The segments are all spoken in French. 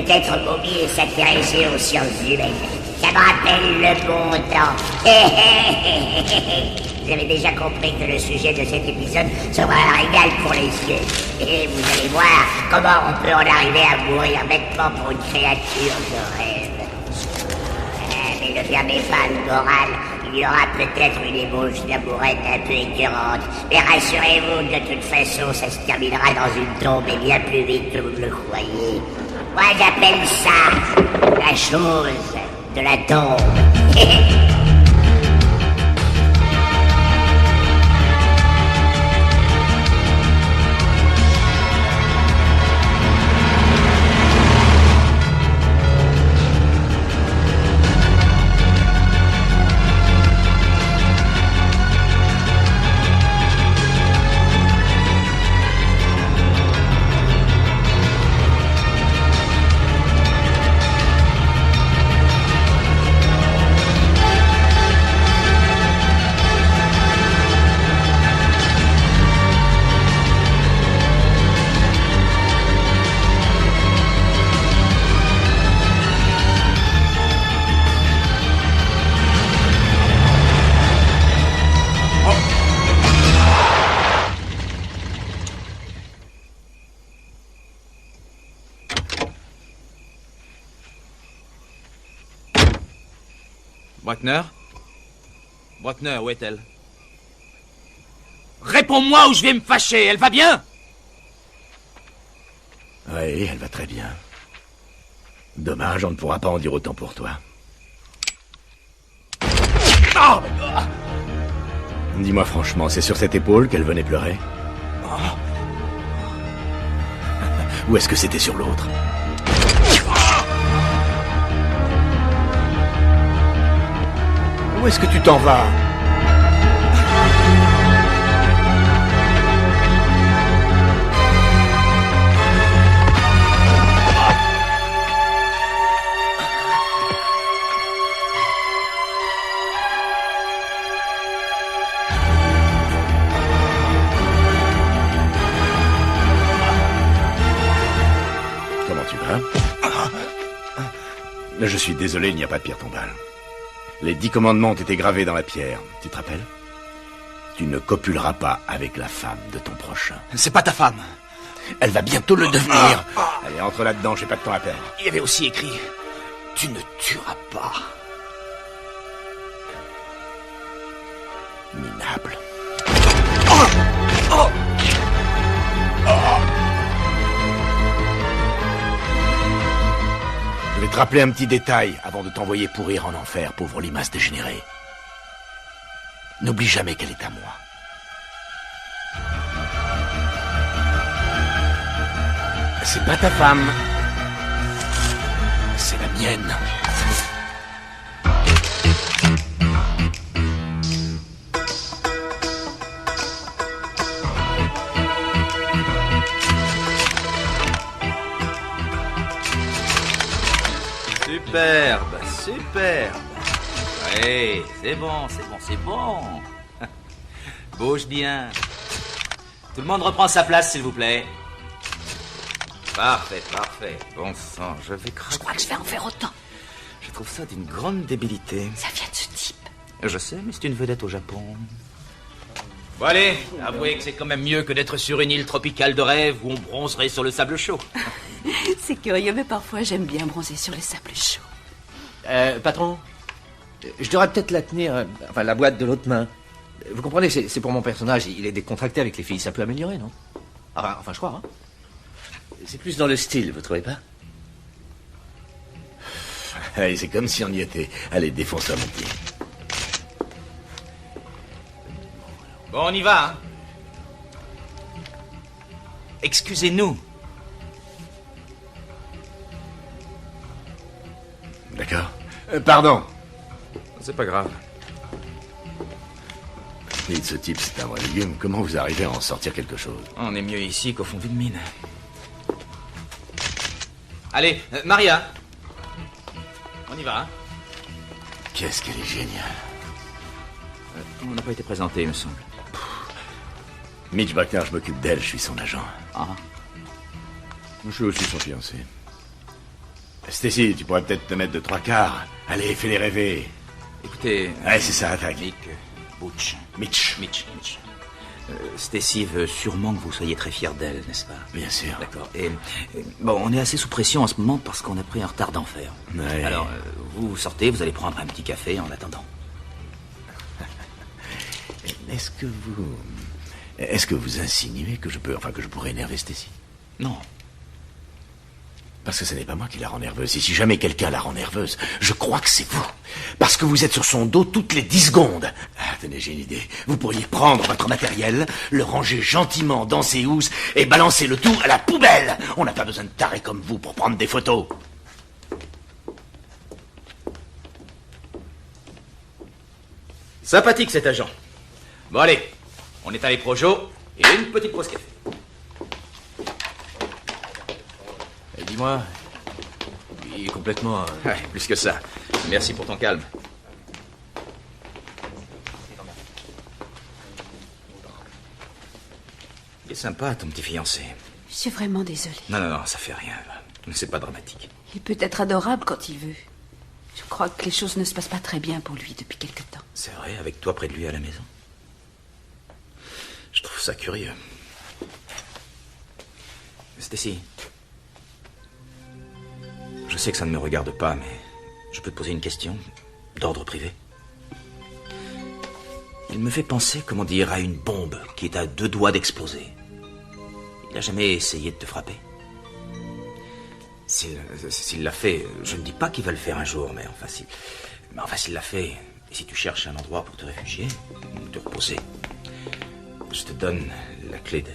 peut-être vaut mieux s'intéresser aux sciences humaines. Ça me rappelle le bon temps. Vous avez déjà compris que le sujet de cet épisode sera un régal pour les yeux. Et vous allez voir comment on peut en arriver à mourir bêtement pour une créature de rêve. Mais ne fermez pas le moral. Il y aura peut-être une ébauche d'amourette un peu écœurante. Mais rassurez-vous, de toute façon, ça se terminera dans une tombe et bien plus vite que vous ne le croyez. Moi, j'appelle ça la chose de la tombe. Bruckner? Bruckner, où est-elle? Réponds-moi ou je vais me fâcher, elle va bien? Oui, elle va très bien. Dommage, on ne pourra pas en dire autant pour toi. Oh! Dis-moi franchement, c'est sur cette épaule qu'elle venait pleurer? Oh. Ou est-ce que c'était sur l'autre? Où est-ce que tu t'en vas? Comment tu vas? Je suis désolé, il n'y a pas de pierre tombale. Les 10 commandements ont été gravés dans la pierre. Tu te rappelles? Tu ne copuleras pas avec la femme de ton prochain. C'est pas ta femme. Elle va bientôt le devenir. Allez, entre là-dedans, j'ai pas de temps à perdre. Il y avait aussi écrit « Tu ne tueras pas ». Minable. Je vais te rappeler un petit détail avant de t'envoyer pourrir en enfer, pauvre limace dégénérée. N'oublie jamais qu'elle est à moi. C'est pas ta femme. C'est la mienne. Superbe, superbe. Oui, c'est bon, c'est bon, c'est bon. Bouge bien. Tout le monde reprend sa place, s'il vous plaît. Parfait, parfait. Bon sang, je vais craquer. Je crois que je vais en faire autant. Je trouve ça d'une grande débilité. Ça vient de ce type. Je sais, mais c'est une vedette au Japon. Bon allez, avouez que c'est quand même mieux que d'être sur une île tropicale de rêve où on bronzerait sur le sable chaud. C'est curieux, mais parfois j'aime bien bronzer sur le sable chaud. Patron, je devrais peut-être la tenir, enfin la boîte de l'autre main. Vous comprenez, c'est pour mon personnage, il est décontracté avec les filles, ça peut améliorer, non? Enfin, je crois, hein. C'est plus dans le style, vous trouvez pas? Allez, c'est comme si on y était. Allez, défonce-toi, mon petit. Bon, on y va, hein. Excusez-nous. D'accord. Pardon. C'est pas grave. Dites, ce type, c'est un vrai légume. Comment vous arrivez à en sortir quelque chose? On est mieux ici qu'au fond d'une mine. Allez, Maria. On y va, hein. Qu'est-ce qu'elle est géniale. On n'a pas été présenté, il me semble. Mitch Bruckner, je m'occupe d'elle, je suis son agent. Ah. Je suis aussi son fiancé. Stacy, tu pourrais peut-être te mettre de 3/4. Allez, fais-les rêver. Écoutez... Ouais, c'est ça, attaque. Mitch. Stacy veut sûrement que vous soyez très fiers d'elle, n'est-ce pas? Bien sûr. D'accord. Et bon, on est assez sous pression en ce moment parce qu'on a pris un retard d'enfer. Ouais. Alors, vous sortez, vous allez prendre un petit café en attendant. Est-ce que vous insinuez que je pourrais énerver Stacy? Non. Parce que ce n'est pas moi qui la rend nerveuse. Et si jamais quelqu'un la rend nerveuse, je crois que c'est vous. Parce que vous êtes sur son dos toutes les 10 secondes. Ah, tenez, j'ai une idée. Vous pourriez prendre votre matériel, le ranger gentiment dans ses housses et balancer le tout à la poubelle. On n'a pas besoin de tarés comme vous pour prendre des photos. Sympathique cet agent. Bon allez, on éteint les projos et une petite pause café. Et dis-moi, il est complètement... Ouais, plus que ça. Merci pour ton calme. Il est sympa, ton petit fiancé. Je suis vraiment désolée. Non, ça fait rien. C'est pas dramatique. Il peut être adorable quand il veut. Je crois que les choses ne se passent pas très bien pour lui depuis quelque temps. C'est vrai, avec toi près de lui à la maison. Je trouve ça curieux. Stacy, je sais que ça ne me regarde pas, mais je peux te poser une question d'ordre privé. Il me fait penser, comment dire, à une bombe qui est à 2 doigts d'exploser. Il n'a jamais essayé de te frapper? S'il l'a fait, je ne dis pas qu'il va le faire un jour, mais s'il l'a fait, et si tu cherches un endroit pour te réfugier, te reposer, je te donne la clé de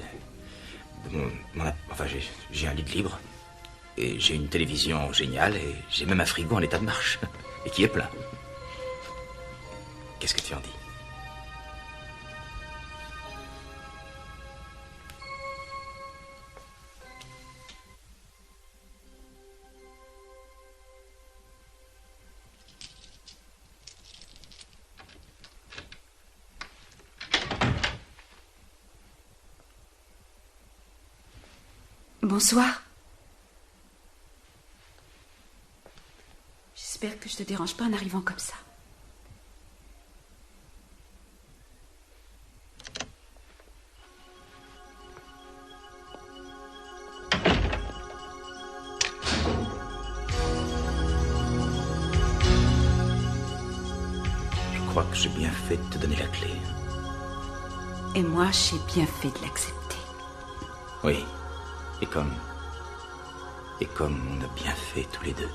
j'ai un lit de libre, et j'ai une télévision géniale, et j'ai même un frigo en état de marche, et qui est plein. Qu'est-ce que tu en dis? Bonsoir. J'espère que je te dérange pas en arrivant comme ça. Je crois que j'ai bien fait de te donner la clé. Et moi, j'ai bien fait de l'accepter. Oui. Et comme on a bien fait tous les deux.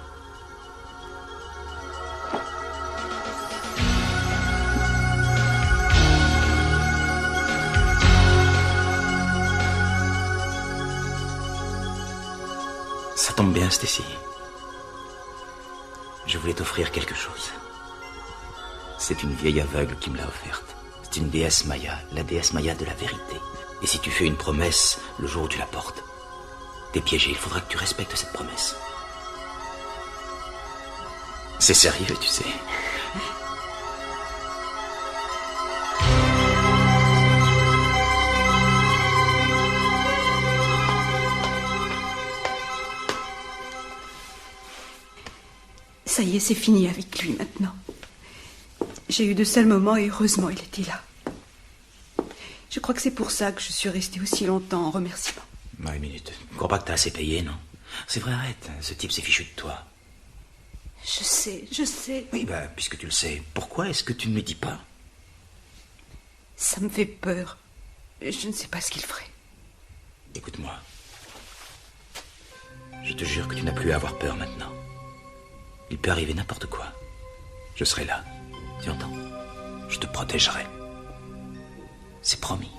Ça tombe bien, Stacy. Je voulais t'offrir quelque chose. C'est une vieille aveugle qui me l'a offerte. C'est une déesse Maya, la déesse Maya de la vérité. Et si tu fais une promesse le jour où tu la portes, t'es piégé, il faudra que tu respectes cette promesse. C'est sérieux, tu sais. Ça y est, c'est fini avec lui maintenant. J'ai eu de seuls moments et heureusement il était là. Je crois que c'est pour ça que je suis restée aussi longtemps en remerciement. Une minute. Tu ne crois pas que t'as assez payé, non? C'est vrai, arrête. Ce type s'est fichu de toi. Je sais. Oui, puisque tu le sais, pourquoi est-ce que tu ne me dis pas? Ça me fait peur. Je ne sais pas ce qu'il ferait. Écoute-moi. Je te jure que tu n'as plus à avoir peur maintenant. Il peut arriver n'importe quoi. Je serai là. Tu entends? Je te protégerai. C'est promis.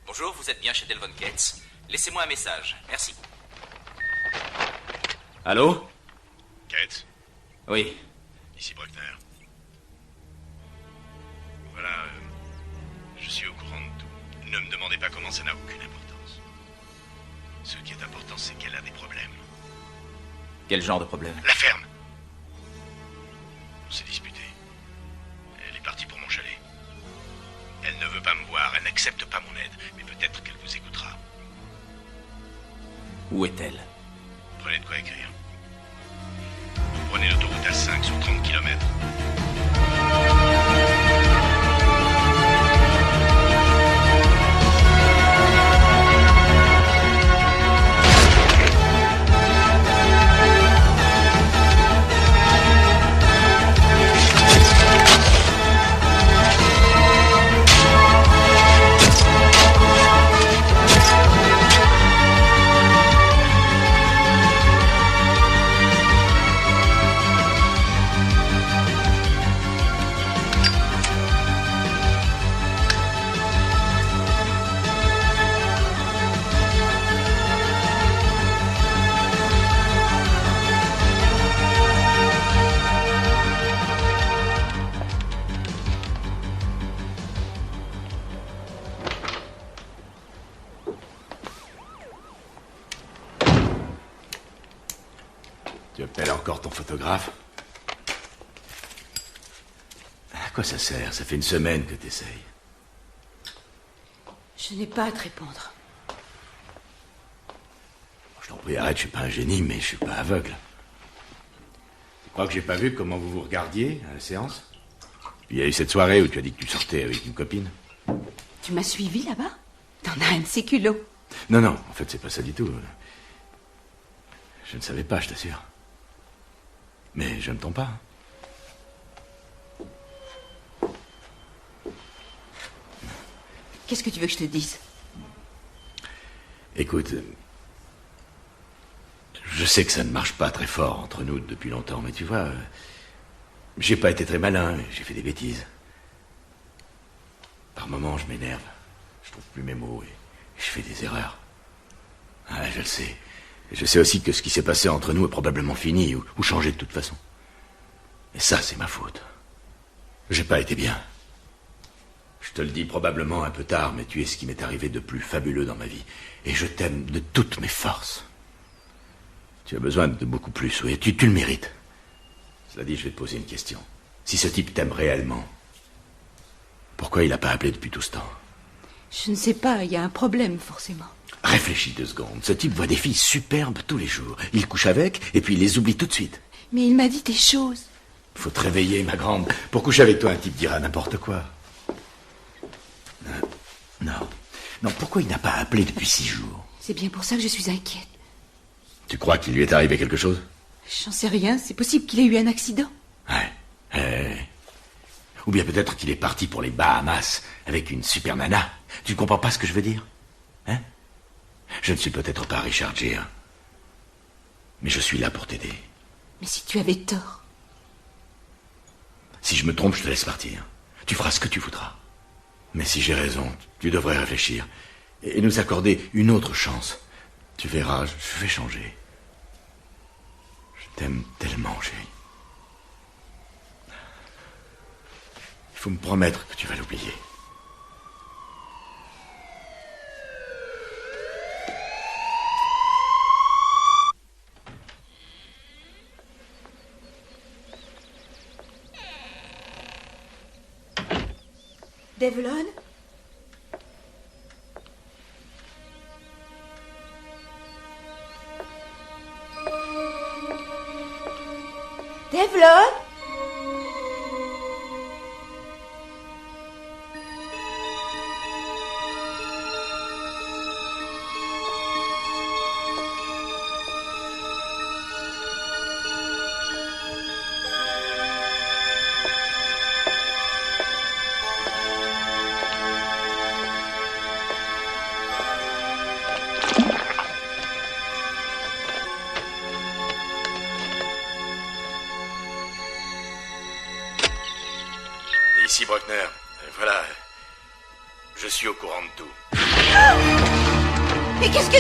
Bonjour, vous êtes bien chez Delvon Gates. Laissez-moi un message. Merci. Allô? Kate, Oui. ici Bruckner. Voilà, je suis au courant de tout. Ne me demandez pas comment, ça n'a aucune importance. Ce qui est important, c'est qu'elle a des problèmes. Quel genre de problème? La ferme. On s'est disputé. Elle est partie pour mon chalet. Elle ne veut pas me voir, elle n'accepte pas mon aide, mais peut-être qu'elle vous écoutera. Où est-elle? Prenez de quoi écrire. Vous prenez l'autoroute A5 sur 30 km. Tu appelles encore ton photographe? À quoi ça sert? Ça fait une semaine que t'essayes. Je n'ai pas à te répondre. Je t'en prie, arrête, je suis pas un génie, mais je suis pas aveugle. Tu crois que j'ai pas vu comment vous vous regardiez à la séance? Puis il y a eu cette soirée où tu as dit que tu sortais avec une copine. Tu m'as suivi là-bas? T'en as un de ces culots. Non, non, en fait, c'est pas ça du tout. Je ne savais pas, je t'assure. Mais je ne tombe pas. Qu'est-ce que tu veux que je te dise? Écoute, je sais que ça ne marche pas très fort entre nous depuis longtemps, mais tu vois, j'ai pas été très malin, j'ai fait des bêtises. Par moments, je m'énerve, je trouve plus mes mots et je fais des erreurs. Ah, je le sais. Et je sais aussi que ce qui s'est passé entre nous est probablement fini ou changé de toute façon. Et ça, c'est ma faute. J'ai pas été bien. Je te le dis probablement un peu tard, mais tu es ce qui m'est arrivé de plus fabuleux dans ma vie. Et je t'aime de toutes mes forces. Tu as besoin de beaucoup plus, oui, tu le mérites. Cela dit, je vais te poser une question. Si ce type t'aime réellement, pourquoi il n'a pas appelé depuis tout ce temps? Je ne sais pas, il y a un problème, forcément. Réfléchis 2 secondes. Ce type voit des filles superbes tous les jours. Il couche avec, et puis il les oublie tout de suite. Mais il m'a dit des choses. Faut te réveiller, ma grande. Pour coucher avec toi, un type dira n'importe quoi. Non. Non, pourquoi il n'a pas appelé depuis 6 jours? C'est bien pour ça que je suis inquiète. Tu crois qu'il lui est arrivé quelque chose? J'en sais rien, c'est possible qu'il ait eu un accident. Ouais. Ou bien peut-être qu'il est parti pour les Bahamas avec une super nana. Tu ne comprends pas ce que je veux dire? Hein? Je ne suis peut-être pas Richard Gere, mais je suis là pour t'aider. Mais si tu avais tort. Si je me trompe, je te laisse partir. Tu feras ce que tu voudras. Mais si j'ai raison, tu devrais réfléchir et nous accorder une autre chance. Tu verras, je vais changer. Je t'aime tellement, chérie. Il faut me promettre que tu vas l'oublier. Devlon? Devlon? Ici Bruckner. Voilà. Je suis au courant de tout. Mais qu'est-ce que...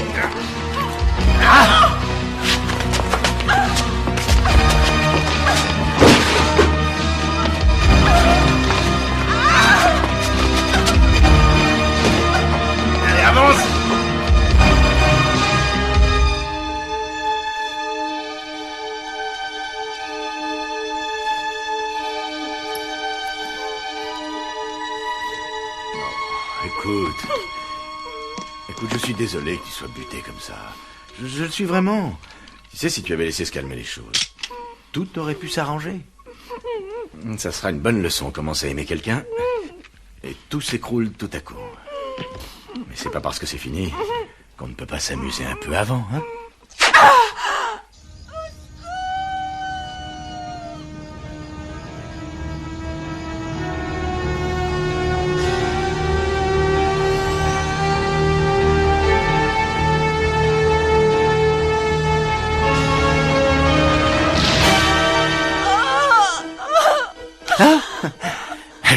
Allez, avance! Écoute, je suis désolé que tu sois buté comme ça. Je le suis vraiment. Tu sais, si tu avais laissé se calmer les choses, tout aurait pu s'arranger. Ça sera une bonne leçon, commencer à aimer quelqu'un, et tout s'écroule tout à coup. Mais c'est pas parce que c'est fini qu'on ne peut pas s'amuser un peu avant, hein?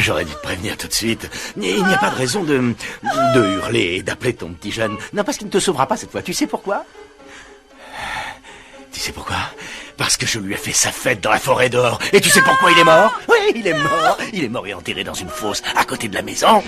J'aurais dû te prévenir tout de suite. Il n'y a pas de raison de hurler et d'appeler ton petit jeune. Non, parce qu'il ne te sauvera pas cette fois. Tu sais pourquoi? Tu sais pourquoi? Parce que je lui ai fait sa fête dans la forêt d'or. Et tu sais pourquoi il est mort? Oui, il est mort. Il est mort et enterré dans une fosse à côté de la maison.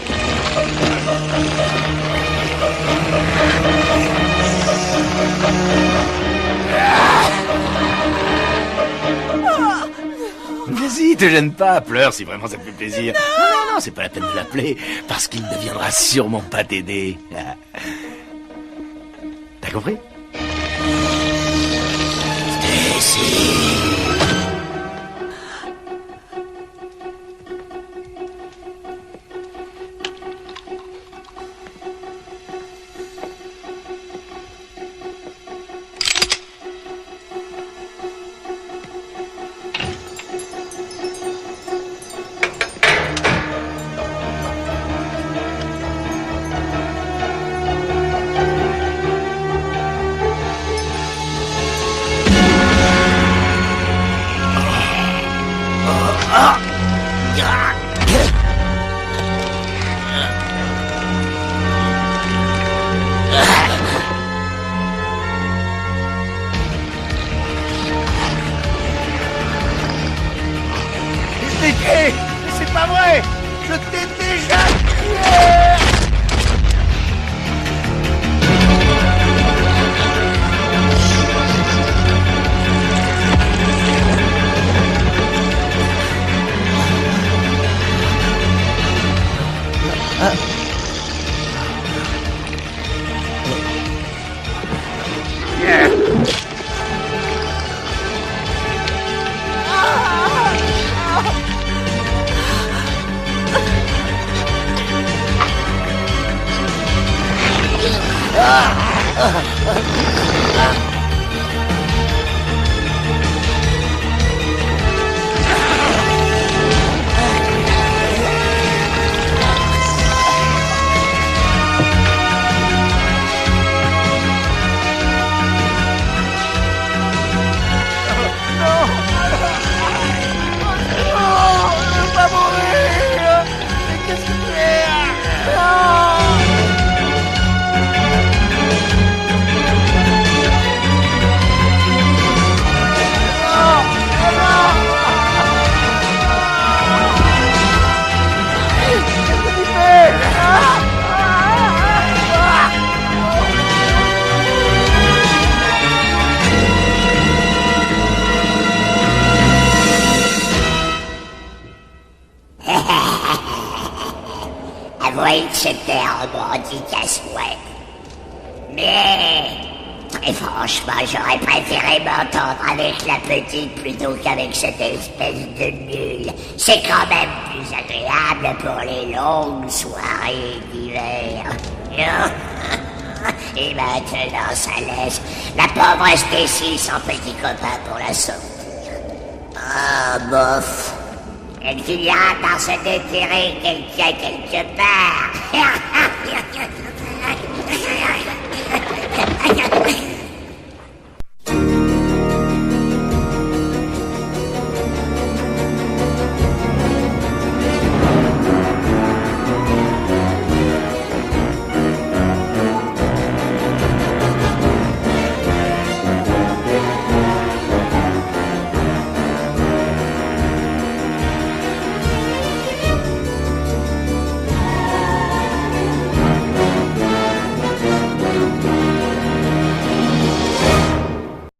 Vas-y, te gêne pas, pleure si vraiment ça te fait plaisir. Non, c'est pas la peine de l'appeler, parce qu'il ne viendra sûrement pas t'aider. T'as compris? Stacy. C'est pas vrai! Je t'ai déjà tué! Avouez que c'était un bandit casse-ouet. Mais, très franchement, j'aurais préféré m'entendre avec la petite plutôt qu'avec cette espèce de nul. C'est quand même plus agréable pour les longues soirées d'hiver. Et maintenant, ça laisse la pauvre Stacy sans petit copain pour la sortir. Ah, bof. Et qu'il y a dans ce déterré quelqu'un quelque part.